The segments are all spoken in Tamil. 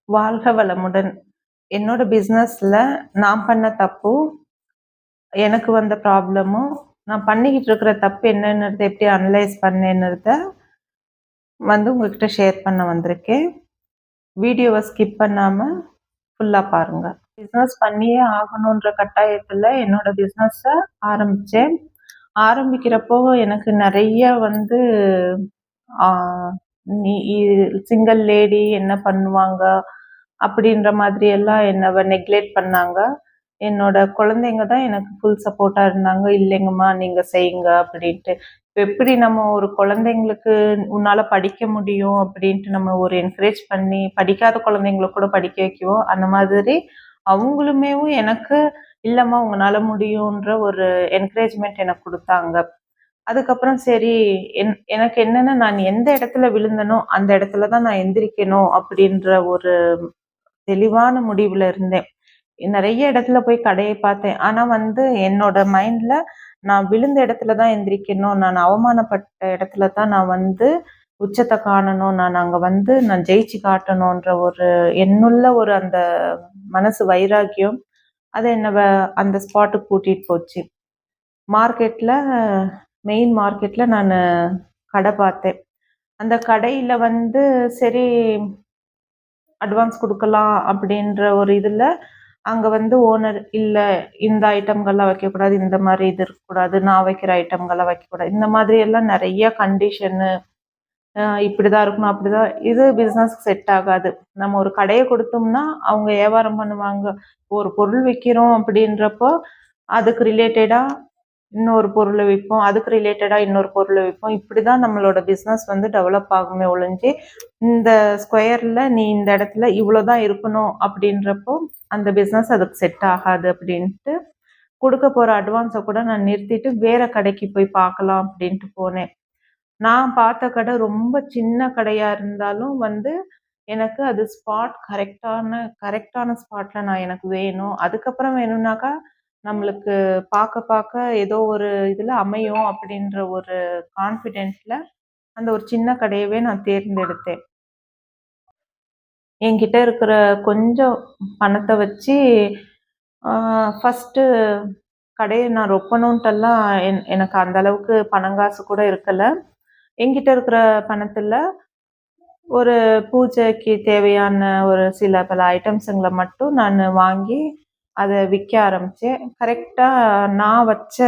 வாழ்க வளமுடன். என்னோட பிசினஸ்ல நான் பண்ண தப்பும், எனக்கு வந்த ப்ராப்ளமும், நான் பண்ணிக்கிட்டு இருக்கிற தப்பு என்னன்றத எப்படி அனலைஸ் பண்ணேன்றத உங்ககிட்ட ஷேர் பண்ண வந்திருக்கேன். வீடியோவ ஸ்கிப் பண்ணாம ஃபுல்லா பாருங்க. பிசினஸ் பண்ணியே ஆகணுன்ற கட்டாயத்துல என்னோட பிசினஸ ஆரம்பிச்சேன். ஆரம்பிக்கிறப்போ எனக்கு நெறைய ஆ நீ சிங்கிள் லேடி என்ன பண்ணுவாங்க? அப்படின்ற மாதிரி எல்லாம் என்னவ நெக்லெக்ட் பண்ணாங்க. என்னோட குழந்தைங்க தான் எனக்கு ஃபுல் சப்போர்ட்டா இருந்தாங்க. இல்லைங்கம்மா நீங்க செய்யுங்க அப்படின்ட்டு. இப்ப எப்படி நம்ம ஒரு குழந்தைங்களுக்கு உன்னால படிக்க முடியும் அப்படின்ட்டு நம்ம ஒரு என்கரேஜ் பண்ணி, படிக்காத குழந்தைங்கள கூட படிக்க வைக்குவோம். அந்த மாதிரி அவங்களுமேவும் எனக்கு இல்லம்மா உங்கனால முடியுன்ற ஒரு என்கரேஜ்மெண்ட் எனக்கு குடுத்தாங்க. அதுக்கப்புறம் சரி, எனக்கு என்னன்னா நான் எந்த இடத்துல விழுந்தனோ, அந்த இடத்துல தான் நான் எந்திரிக்கணும் அப்படின்ற ஒரு தெளிவான முடிவுல இருந்தேன். நெறைய இடத்துல போய் கடைய பார்த்தேன். ஆனா என்னோட மைண்ட்ல நான் விழுந்த இடத்துல தான் எந்திரிக்கணும். நான் அவமானப்பட்ட இடத்துல தான் நான் உச்சத்த காணணும். நான் அங்க நான் ஜெயிச்சு காட்டணுன்ற ஒரு என்னுள்ள ஒரு அந்த மனசு வைராக்கியம், அது என்ன அந்த ஸ்பாட்டுக்கு கூட்டிட்டு போச்சு. மார்க்கெட்ல மெயின் மார்க்கெட்ல நானு கடை பார்த்தேன். அந்த கடையில சரி அட்வான்ஸ் குடுக்கலாம் அப்படின்ற ஒரு இதுல, அங்க ஓனர் இல்ல இந்த ஐட்டம்கள்லாம் வைக்கக்கூடாது. இந்த மாரி இது இருக்கக்கூடாது. நான் வைக்கிற ஐட்டம்கள்லாம் வைக்கக்கூடாது. இந்த மாதிரி எல்லாம் நெறைய கண்டிஷனு இப்படிதான் இருக்கணும், அப்படிதான் இது பிசினஸ்க்கு செட் ஆகாது. நம்ம ஒரு கடைய குடுத்தோம்னா, அவங்க வியாபாரம் பண்ணுவாங்க. ஒரு பொருள் விக்கிறோம் அப்படின்றப்போ, அதுக்கு ரிலேட்டடா இன்னொரு பொருள விப்போம். அதுக்கு ரிலேட்டடா இன்னொரு பொருள விப்போம். இப்படிதான் நம்மளோட பிசினஸ் டெவலப் ஆகுமே ஒழிஞ்சு, இந்த ஸ்கொயர்ல நீ இந்த இடத்துல இவ்வளோதான் இருக்கணும் அப்படின்றப்போ, அந்த பிசினஸ் அதுக்கு செட் ஆகாது அப்படின்ட்டு, குடுக்க போற அட்வான்ஸ கூட நான் நிறுத்திட்டு வேற கடைக்கு போய் பார்க்கலாம் அப்படின்ட்டு போனேன். நான் பார்த்த கடை ரொம்ப சின்ன கடையா இருந்தாலும் எனக்கு அது ஸ்பாட் கரெக்ட்டான ஸ்பாட்ல எனக்கு வேணும். அதுக்கப்புறம் வேணும்னாக்கா, நம்மளுக்கு பார்க்க ஏதோ ஒரு இதுல அமையும் அப்படின்ற ஒரு கான்ஃபிடென்ட்ல அந்த ஒரு சின்ன கடையவே நான் தேர்ந்தெடுத்தேன். என்கிட்ட இருக்கிற கொஞ்சம் பணத்த வச்சு ஃபர்ஸ்ட்டு கடைய நான் ரொப்பணுன்ட்டெல்லாம் எனக்கு அந்த அளவுக்கு பணங்காசு கூட இருக்கல. என்கிட்ட இருக்கிற பணத்துல ஒரு பூஜைக்கு தேவையான ஒரு சில பல ஐட்டம்ஸுங்கள மட்டும் நானு வாங்கி, அத விக்க ஆரம்பிச்சேன். கரெக்ட்டா நான் வச்ச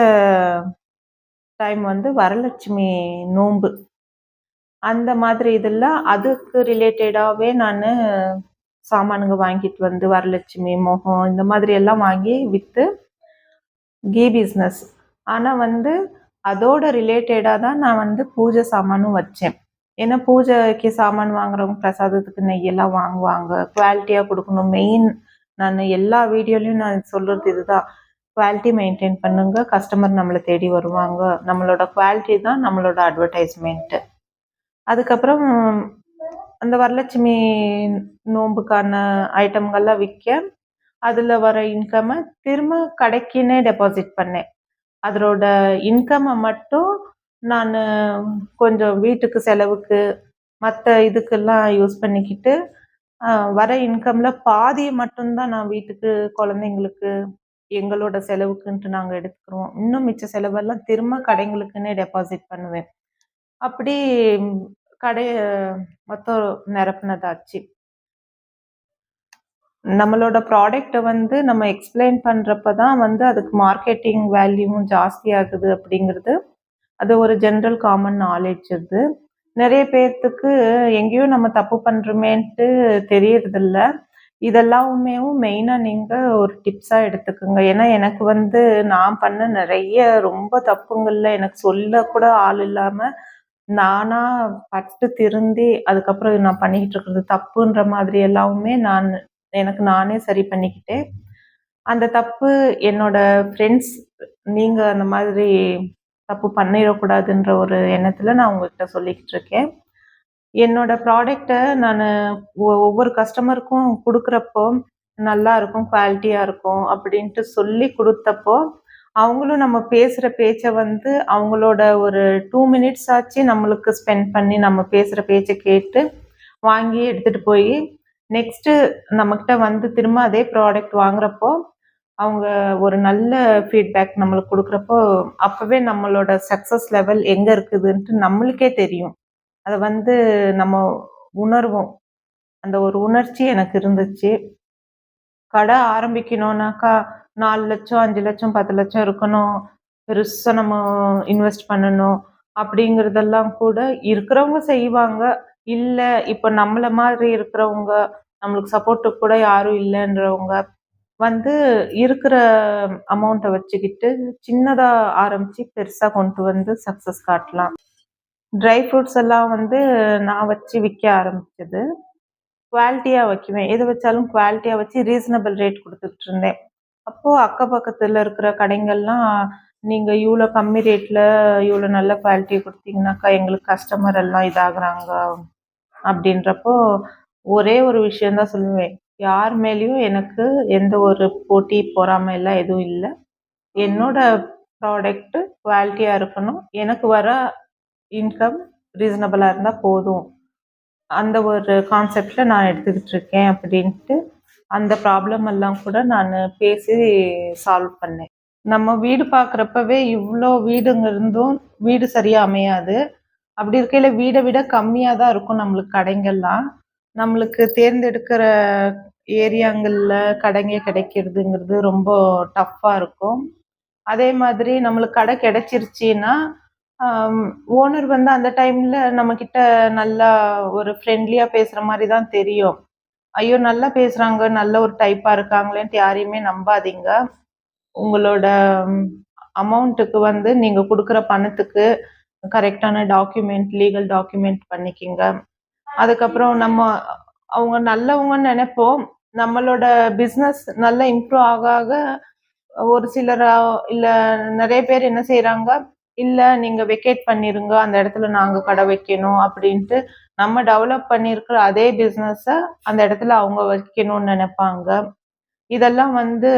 டைம் வரலட்சுமி நோன்பு. அந்த மாதிரி இதுல அதுக்கு ரிலேட்டடாவே நானு சாமானுங்க வாங்கிட்டு வரலட்சுமி மோகம் இந்த மாதிரி எல்லாம் வாங்கி வித்து கீ பிசினஸ். ஆனா அதோட ரிலேட்டடா தான் நான் பூஜை சாமானும் வச்சேன். ஏன்னா பூஜைக்கு சாமான் வாங்குறவங்க பிரசாதத்துக்கு நெய்யெல்லாம் வாங்குவாங்க. குவாலிட்டியா குடுக்கணும். நான் எல்லா வீடியோலயும் நான் சொல்றது இதுதான். குவாலிட்டி மெயின்டெயின் பண்ணுங்க. கஸ்டமர் நம்மள தேடி வருவாங்க. நம்மளோட குவாலிட்டி தான் நம்மளோட அட்வர்டைஸ்மென்ட். அதுக்கப்புறம் அந்த வரலட்சுமி நோன்புக்கான ஐட்டம்கள்லாம் விக்க, அதுல வர இன்கம்ம திரும்ப கடைக்குன்னே டெபாசிட் பண்ணேன். அதோட இன்கம்ம மட்டும் நானு கொஞ்சம் வீட்டுக்கு செலவுக்கு, மத்த இதுக்கெல்லாம் யூஸ் பண்ணிக்கிட்டு, வர இன்கம்ல பாதிய மட்டும் தான் நான் வீட்டுக்கு, குழந்தைங்களுக்கு, எங்களோட செலவுக்குன்ட்டு நாங்க எடுத்துக்குருவோம். இன்னும் மிச்ச செலவெல்லாம் திரும்ப கடைங்களுக்குன்னே டெபாசிட் பண்ணுவேன். அப்படி கடைய மொத்தம் நிரப்புனதாச்சு. நம்மளோட ப்ராடக்ட்ட நம்ம எக்ஸ்பிளைன் பண்றப்ப தான் அதுக்கு மார்க்கெட்டிங் வேல்யூவும் ஜாஸ்தியாகுது அப்படிங்கிறது, அது ஒரு ஜெனரல் காமன் நாலேட்ஜ் அது. நெறைய பேத்துக்கு எங்கேயோ நம்ம தப்பு பண்றோமேன்ட்டு தெரியறதில்ல. இதெல்லாமுமேவும் மெயினா நீங்க ஒரு டிப்ஸா எடுத்துக்கங்க. ஏன்னா எனக்கு நான் பண்ண நெறைய ரொம்ப தப்புங்கள்ல எனக்கு சொல்லக்கூட ஆள் இல்லாம, நானா பட்டு திருந்தி, அதுக்கப்புறம் நான் பண்ணிக்கிட்டு இருக்கிறது தப்புன்ற மாதிரி எல்லாமுமே எனக்கு நானே சரி பண்ணிக்கிட்டேன். அந்த தப்பு என்னோட ஃப்ரெண்ட்ஸ் நீங்க அந்த மாதிரி தப்பு பண்ணிறக்கூடாதுன்ற ஒரு எண்ணத்துல நான் உங்ககிட்ட சொல்லிக்கிட்டு இருக்கேன். என்னோட ப்ராடக்ட்ட நானு ஒவ்வொரு கஸ்டமருக்கும் குடுக்குறப்போ, நல்லா இருக்கும், குவாலிட்டியா இருக்கும் அப்படின்ட்டு சொல்லி குடுத்தப்போ, அவங்களும் நம்ம பேசுற பேச்ச அவங்களோட ஒரு 2 மினிட்ஸ் ஆச்சு நம்மளுக்கு ஸ்பெண்ட் பண்ணி நம்ம பேசுற பேச்ச கேட்டு, வாங்கி எடுத்துட்டு போயி நெக்ஸ்ட்டு நம்மகிட்ட வந்து திரும்ப அதே ப்ராடக்ட் வாங்குறப்போ, அவங்க ஒரு நல்ல ஃபீட்பேக் நம்மளுக்கு குடுக்குறப்போ, அப்பவே நம்மளோட சக்சஸ் லெவல் எங்க இருக்குதுன்ட்டு நம்மளுக்கே தெரியும். அத வந்து நம்ம உணர்வோம். அந்த ஒரு உணர்ச்சி எனக்கு இருந்துச்சு. கடை ஆரம்பிக்கணும்னாக்கா 4,00,000 5,00,000 10,00,000 இருக்கணும். பெருசா நம்ம இன்வெஸ்ட் பண்ணணும். அப்படிங்கிறதெல்லாம் கூட இருக்கிறவங்க செய்வாங்க. இல்ல இப்ப நம்மள மாதிரி இருக்கிறவங்க, நம்மளுக்கு சப்போர்ட்டுக்கு கூட யாரும் இல்லன்றவங்க வந்து இருக்கிற அமௌண்ட்ட வச்சுக்கிட்டு சின்னதா ஆரம்பிச்சு பெருசா கொண்டு வந்து சக்சஸ் காட்டலாம். ட்ரை ஃப்ரூட்ஸ் எல்லாம் வந்து நான் வச்சு விக்க ஆரம்பிச்சது. குவாலிட்டியா வைக்குவேன். எது வச்சாலும் குவாலிட்டியா வச்சு ரீசனபிள் ரேட் குடுத்துட்டுருந்தேன். அப்போ அக்க பக்கத்துல இருக்கிற கடைங்கள்லாம், "நீங்க இவ்ளோ கம்மி ரேட்ல இவ்ளோ நல்ல குவாலிட்டி குடுத்தீங்கனாக்கா, எங்களுக்கு கஸ்டமர் எல்லாம் இதாகுறாங்க." அப்படின்றப்போ, ஒரே ஒரு விஷயம் தான் சொல்லுவேன். யார் மேலயும் எனக்கு எந்த ஒரு போட்டி, பொறாமை எல்லாம் எதுவும் இல்ல. என்னோட ப்ராடக்ட் குவாலிட்டியா இருக்கணும். எனக்கு வர இன்கம் ரீசனபிளா இருந்தா போதும். அந்த ஒரு கான்செப்ட்ல நான் எடுத்துக்கிட்டு இருக்கேன் அப்படின்ட்டு, அந்த ப்ராப்ளம் எல்லாம் கூட நானு பேசி சால்வ் பண்ணேன். நம்ம வீடு பார்க்குறப்பவே இவ்ளோ வீடுங்க இருந்தும், வீடு சரியா அமையாது. அப்படி இருக்கையில வீட விட கம்மியா தான் இருக்கும் நம்மளுக்கு கடைங்கள்லாம். நம்மளுக்கு தேர்ந்தெடுக்கிற ஏரியாங்கள்ல கடைங்க கிடைக்கிறதுங்கிறது ரொம்ப டஃப்பா இருக்கும். அதே மாதிரி நம்மளுக்கு கடை கிடைச்சிருச்சுன்னா, அம் ஓனர் வந்து அந்த டைம்ல நம்மகிட்ட நல்லா ஒரு ஃப்ரெண்ட்லியா பேசுற மாரி தான் தெரியும். ஐயோ! நல்லா பேசுறாங்க, நல்ல ஒரு டைப்பா இருக்காங்களேன்ட்டு யாரையுமே நம்பாதீங்க. உங்களோட அமௌண்ட்டுக்கு வந்து நீங்க குடுக்குற பணத்துக்கு கரெக்ட்டான டாக்குமெண்ட், லீகல் டாக்குமெண்ட் பண்ணிக்கிங்க. அதுக்கப்புறம் அவங்க நல்லவங்கன்னு நெனைப்போம். நம்மளோட பிசினஸ் நல்லா இம்ப்ரூவ் ஆக ஆக ஒரு சிலர் இல்ல நெறைய பேர் என்ன செய்றாங்க, "இல்ல நீங்க வெக்கேட் பண்ணிருங்க. அந்த இடத்துல நாங்க கடை வைக்கணும்." அப்படின்ட்டு நம்ம டெவலப் பண்ணியிருக்கிற அதே பிசினஸ அந்த இடத்துல அவங்க வைக்கணும்னு நெனைப்பாங்க. இதெல்லாம் வந்து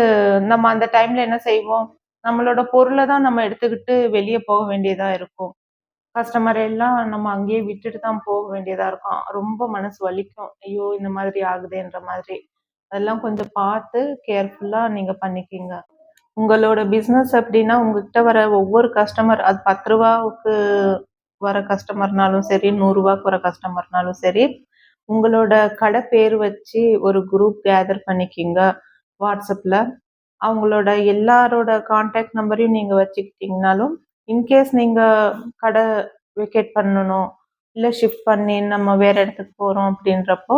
நம்ம அந்த டைம்ல என்ன செய்வோம், நம்மளோட பொருள தான் நம்ம எடுத்துக்கிட்டு வெளிய போக வேண்டியதா இருக்கும். கஸ்டமர் எல்லாம் நம்ம அங்கேயே விட்டுட்டு தான் போக வேண்டியதா இருக்கும். ரொம்ப மனசு வலிக்கும். ஐயோ! இந்த மாதிரி ஆகுதேன்ற மாதிரி. அதெல்லாம் கொஞ்சம் பார்த்து கேர்ஃபுல்லா நீங்க பண்ணிக்கங்க. உங்களோட பிசினஸ் அப்டின்னா, உங்ககிட்ட வர ஒவ்வொரு கஸ்டமர் அது ரூ. 10க்கு வர கஸ்டமர்னாலும் சரி, ரூ. 100க்கு வர கஸ்டமர்னாலும் சரி, உங்களோட கடை பேர் வச்சு ஒரு குரூப் கேதர் பண்ணிக்கிங்க WhatsAppல. அவங்களோட எல்லாரோட கான்டாக்ட் நம்பரையும் நீங்க வச்சுக்கிட்டீங்கனாலும், இன்கேஸ் நீங்க கடை வேக்கேட் பண்ணணும், இல்ல ஷிஃப்ட் பண்ணி நம்ம வேற இடத்துக்கு போறோம் அப்படின்றப்போ,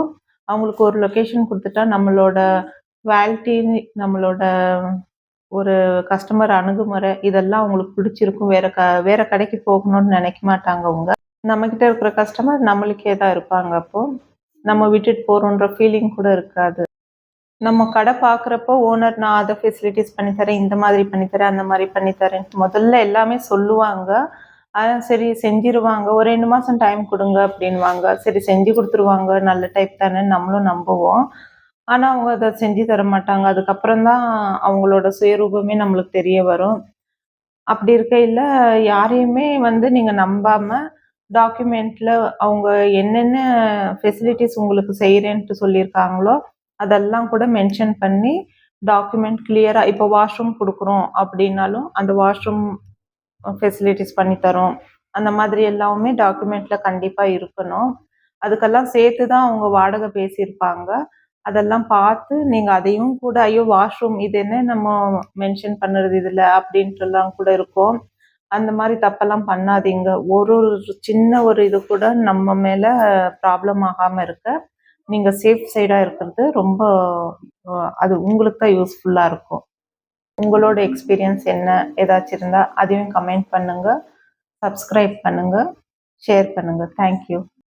அவங்களுக்கு ஒரு லொகேஷன் குடுத்துட்டா நம்மளோட குவாலிட்டி, நம்மளோட ஒரு கஸ்டமர் அணுகுமுறை இதெல்லாம் அவங்களுக்கு பிடிச்சிருக்கும். வேற கடைக்கு போகணும்னு நினைக்க மாட்டாங்க அவங்க. நம்மகிட்ட இருக்கிற கஸ்டமர் நம்மளுக்கே தான் இருப்பாங்க அப்போ. நம்ம விட்டுட்டு போறோன்ற ஃபீலிங் கூட இருக்காது. நம்ம கடை பார்க்குறப்போ ஓனர் நான் அத ஃபெசிலிட்டீஸ் பண்ணி தரேன், இந்த மாதிரி பண்ணி தரேன், அந்த மாரி பண்ணி தரேன்ட்டு முதல்ல எல்லாமே சொல்லுவாங்க. சரி செஞ்சிருவாங்க. ஒரு 2 மாசம் டைம் குடுங்க அப்படின்னுவாங்க. சரி செஞ்சு குடுத்துருவாங்க. நல்ல டைப் தானேன்னு நம்மளும் நம்புவோம். ஆனா, அவங்க அத செஞ்சு தர மாட்டாங்க. அதுக்கப்புறம் தான் அவங்களோட சுயரூபமே நம்மளுக்கு தெரிய வரும். அப்படி இருக்கையில யாரையுமே வந்து நீங்க நம்பாம, டாக்குமெண்ட்ல அவங்க என்னென்ன ஃபெசிலிட்டீஸ் உங்களுக்கு செய்றேன்ட்டு சொல்லியிருக்காங்களோ, அதெல்லாம் கூட மென்ஷன் பண்ணி, டாக்குமெண்ட் கிளியரா இப்போ வாஷ்ரூம் குடுக்குறோம் அப்படின்னாலும், அந்த வாஷ்ரூம் ஃபெசிலிட்டீஸ் பண்ணி தரோம். அந்த மாதிரி எல்லாமே டாக்குமெண்ட்ல கண்டிப்பா இருக்கணும். அதுக்கெல்லாம் சேர்த்து தான் அவங்க வாடகை பேசியிருப்பாங்க. அதெல்லாம் பார்த்து நீங்க அதையும் கூட ஐயோ! வாஷ்ரூம் இது என்ன நம்ம மென்ஷன் பண்ணுறது இதுல அப்படின்ட்டுலாம் கூட இருக்கும். அந்த மாரி தப்பெல்லாம் பண்ணாதீங்க. ஒரு ஒரு சின்ன ஒரு இது கூட நம்ம மேல ப்ராப்ளம் ஆகாம இருக்க, நீங்க சேஃப் சைடா இருக்கிறது ரொம்ப அது உங்களுக்கு தான் யூஸ்ஃபுல்லா இருக்கும். உங்களோட எக்ஸ்பீரியன்ஸ் என்ன? ஏதாச்சும் இருந்தா அதையும் கமெண்ட் பண்ணுங்க. சப்ஸ்கிரைப் பண்ணுங்க. ஷேர் பண்ணுங்க. Thank you.